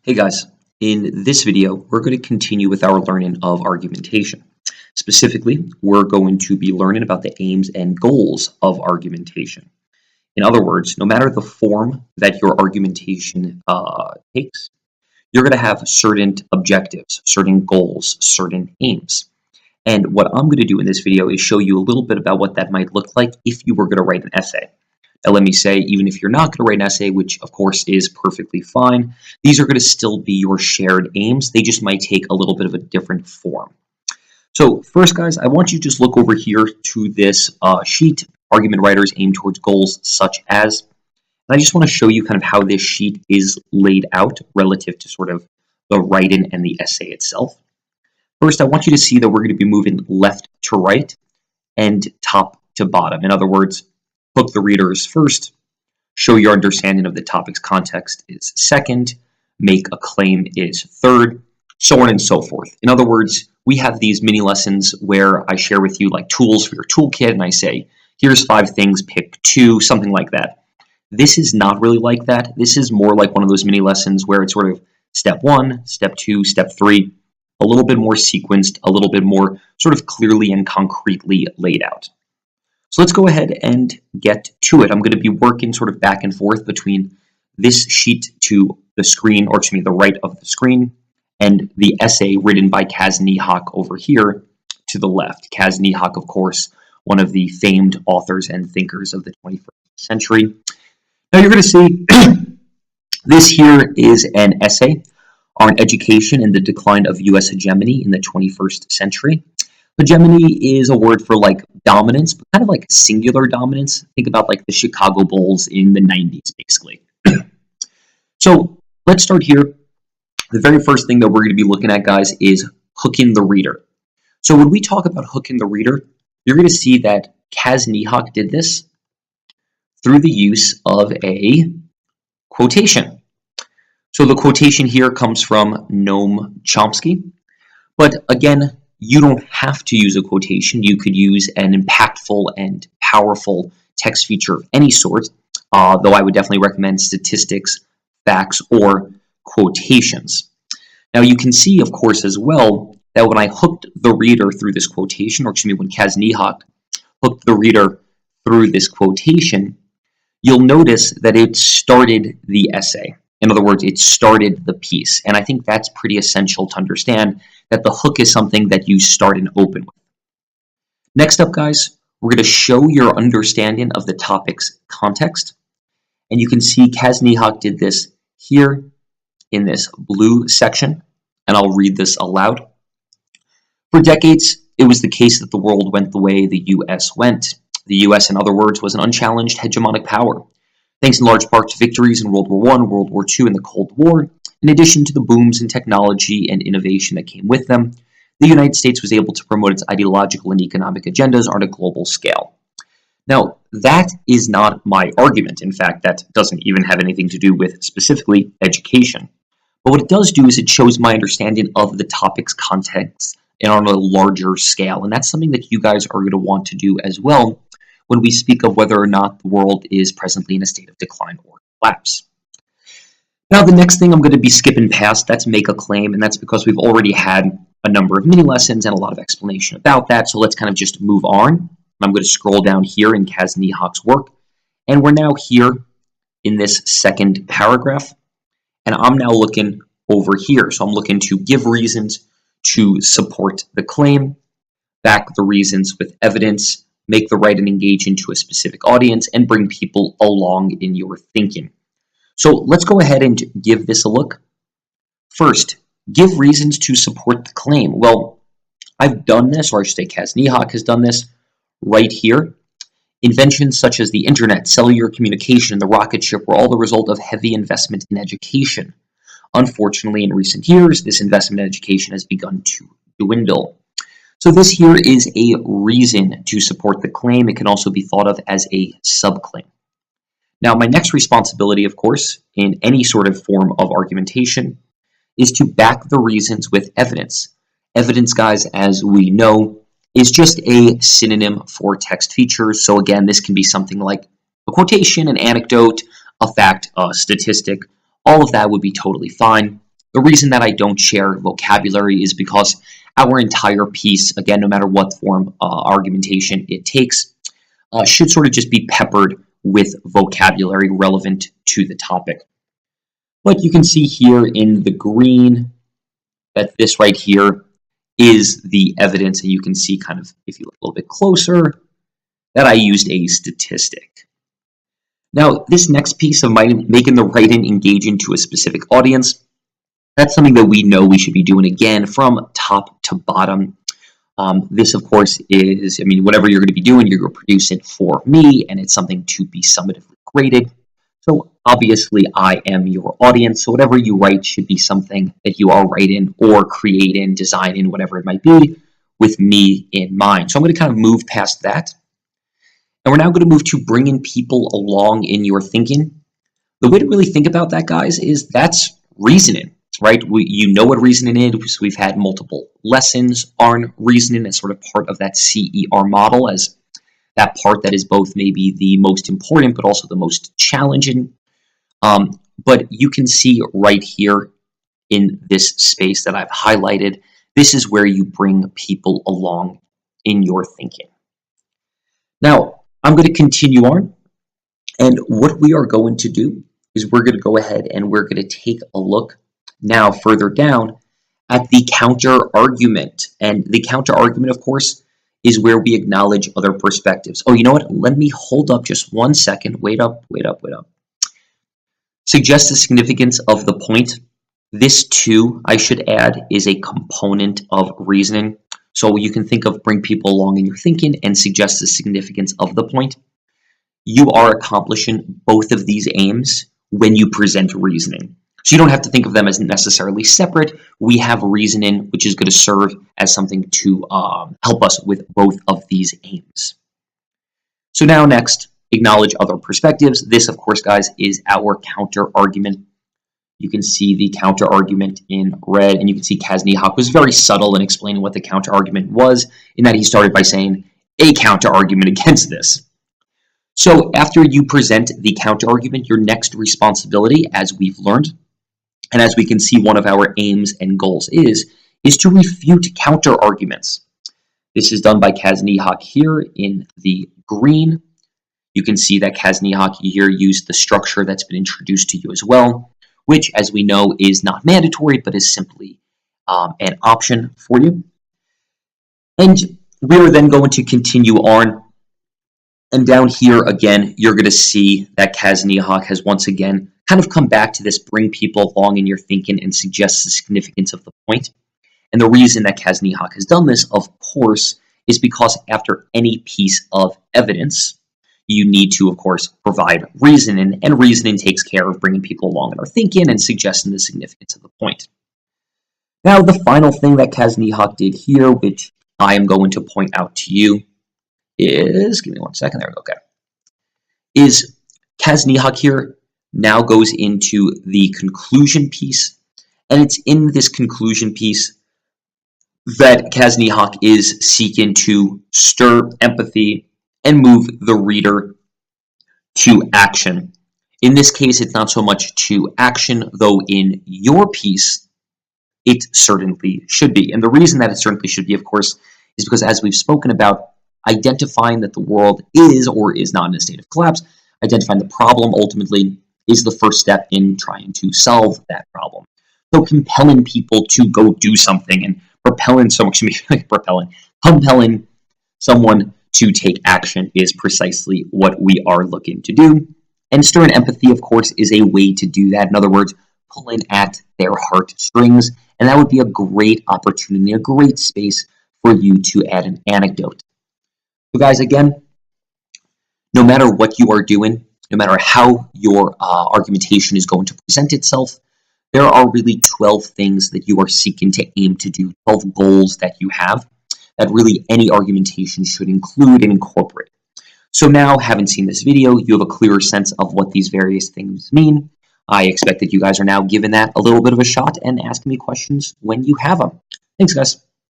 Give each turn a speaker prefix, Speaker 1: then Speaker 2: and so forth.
Speaker 1: Hey guys, in this video, we're going to continue with our learning of argumentation. Specifically, we're going to be learning about the aims and goals of argumentation. In other words, no matter the form that your argumentation takes, you're going to have certain objectives, certain goals, certain aims. And what I'm going to do in this video is show you a little bit about what that might look like if you were going to write an essay. Now, let me say, even if you're not going to write an essay, which of course is perfectly fine, these are going to still be your shared aims. They just might take a little bit of a different form. So first, guys, I want you to just look over here to this sheet, Argument Writers Aim Towards Goals Such As. And I just want to show you kind of how this sheet is laid out relative to sort of the writing and the essay itself. First, I want you to see that we're going to be moving left to right and top to bottom. In other words, hook the reader is first, show your understanding of the topic's context is second, make a claim is third, so on and so forth. In other words, we have these mini lessons where I share with you like tools for your toolkit, and I say, here's 5 things, pick 2, something like that. This is not really like that. This is more like one of those mini lessons where it's sort of step 1, step 2, step 3, a little bit more sequenced, a little bit more sort of clearly and concretely laid out. So let's go ahead and get to it. I'm going to be working sort of back and forth between this sheet to the screen, or to the right of the screen, and the essay written by Kaz Nihak over here to the left. Kaz Nihak, of course, one of the famed authors and thinkers of the 21st century. Now you're going to see this here is an essay on education and the decline of U.S. hegemony in the 21st century. Hegemony is a word for like dominance, but kind of like singular dominance. Think about like the Chicago Bulls in the 90s, basically. So let's start here. The very first thing that we're going to be looking at, guys, is hooking the reader. So when we talk about hooking the reader, you're going to see that Kaz Nihak did this through the use of a quotation. So the quotation here comes from Noam Chomsky. But again, you don't have to use a quotation. You could use an impactful and powerful text feature of any sort, though I would definitely recommend statistics, facts, or quotations. Now you can see, of course, as well, that when I hooked the reader through this quotation, or when Kaz Nihak hooked the reader through this quotation, you'll notice that it started the essay. In other words, it started the piece. And I think that's pretty essential to understand that the hook is something that you start and open with. Next up, guys, we're going to show your understanding of the topic's context. And you can see Kaz Nihak did this here in this blue section. And I'll read this aloud. For decades, it was the case that the world went the way the U.S. went. The U.S., in other words, was an unchallenged hegemonic power. Thanks in large part to victories in World War I, World War II, and the Cold War, in addition to the booms in technology and innovation that came with them, the United States was able to promote its ideological and economic agendas on a global scale. Now, that is not my argument. In fact, that doesn't even have anything to do with specifically education. But what it does do is it shows my understanding of the topic's context and on a larger scale. And that's something that you guys are going to want to do as well when we speak of whether or not the world is presently in a state of decline or collapse. Now, the next thing I'm going to be skipping past, that's make a claim, and that's because we've already had a number of mini lessons and a lot of explanation about that, so let's kind of just move on. I'm going to scroll down here in Kaz Nihak's work, and we're now here in this second paragraph, and I'm now looking over here. So I'm looking to give reasons to support the claim, back the reasons with evidence, make the right and engage into a specific audience, and bring people along in your thinking. So let's go ahead and give this a look. First, give reasons to support the claim. Well, I've done this, or I should say Kaz Nihak has done this right here. Inventions such as the internet, cellular communication, and the rocket ship were all the result of heavy investment in education. Unfortunately, in recent years, this investment in education has begun to dwindle. So this here is a reason to support the claim. It can also be thought of as a subclaim. Now, my next responsibility, of course, in any sort of form of argumentation is to back the reasons with evidence. Evidence, guys, as we know, is just a synonym for text features. So again, this can be something like a quotation, an anecdote, a fact, a statistic. All of that would be totally fine. The reason that I don't share vocabulary is because our entire piece, again, no matter what form argumentation it takes, should sort of just be peppered with vocabulary relevant to the topic. But you can see here in the green that this right here is the evidence, and you can see kind of, if you look a little bit closer, that I used a statistic. Now, this next piece of making the write-in engaging to a specific audience, that's something that we know we should be doing again from top to bottom. This, of course, is, I mean, whatever you're going to be doing, you're going to produce it for me, and it's something to be summatively graded. So obviously, I am your audience, so whatever you write should be something that you are writing or creating, designing, whatever it might be, with me in mind. So I'm going to kind of move past that. And we're now going to move to bringing people along in your thinking. The way to really think about that, guys, is that's reasoning, right? You know what reasoning is. We've had multiple lessons on reasoning as sort of part of that CER model, as that part that is both maybe the most important but also the most challenging. But you can see right here in this space that I've highlighted, this is where you bring people along in your thinking. Now, I'm going to continue on, and what we are going to do is we're going to go ahead and we're going to take a look now further down at the counter argument. And the counter argument, of course, is where we acknowledge other perspectives. Oh, you know what? Let me hold up just 1 second. Wait up. Suggest the significance of the point. This too, I should add, is a component of reasoning. So you can think of bring people along in your thinking and suggest the significance of the point. You are accomplishing both of these aims when you present reasoning. So you don't have to think of them as necessarily separate. We have reasoning, which is going to serve as something to help us with both of these aims. So now next, acknowledge other perspectives. This, of course, guys, is our counter argument. You can see the counter argument in red, and you can see Kazniak was very subtle in explaining what the counter argument was, in that he started by saying a counter argument against this. So after you present the counter argument, your next responsibility, as we've learned, and as we can see one of our aims and goals is to refute counter arguments. This is done by Kazniak here in the green. You can see that Kazniak here used the structure that's been introduced to you as well, which, as we know, is not mandatory, but is simply an option for you. And we are then going to continue on. And down here, again, you're going to see that Kazniak has once again kind of come back to this bring people along in your thinking and suggest the significance of the point. And the reason that Kazniak has done this, of course, is because after any piece of evidence, you need to, of course, provide reasoning, and reasoning takes care of bringing people along in our thinking and suggesting the significance of the point. Now, the final thing that Kazniak did here, which I am going to point out to you, is, give me 1 second, there we go, okay, is Kazniak here now goes into the conclusion piece, and it's in this conclusion piece that Kazniak is seeking to stir empathy and move the reader to action. In this case, it's not so much to action, though in your piece, it certainly should be. And the reason that it certainly should be, of course, is because, as we've spoken about, identifying that the world is or is not in a state of collapse, identifying the problem ultimately is the first step in trying to solve that problem. So compelling people to go do something and compelling someone to take action is precisely what we are looking to do. And stirring empathy, of course, is a way to do that. In other words, pulling at their heartstrings. And that would be a great opportunity, a great space for you to add an anecdote. So guys, again, no matter what you are doing, no matter how your argumentation is going to present itself, there are really 12 things that you are seeking to aim to do, 12 goals that you have that really any argumentation should include and incorporate. So now, having seen this video, you have a clearer sense of what these various things mean. I expect that you guys are now giving that a little bit of a shot and asking me questions when you have them. Thanks, guys.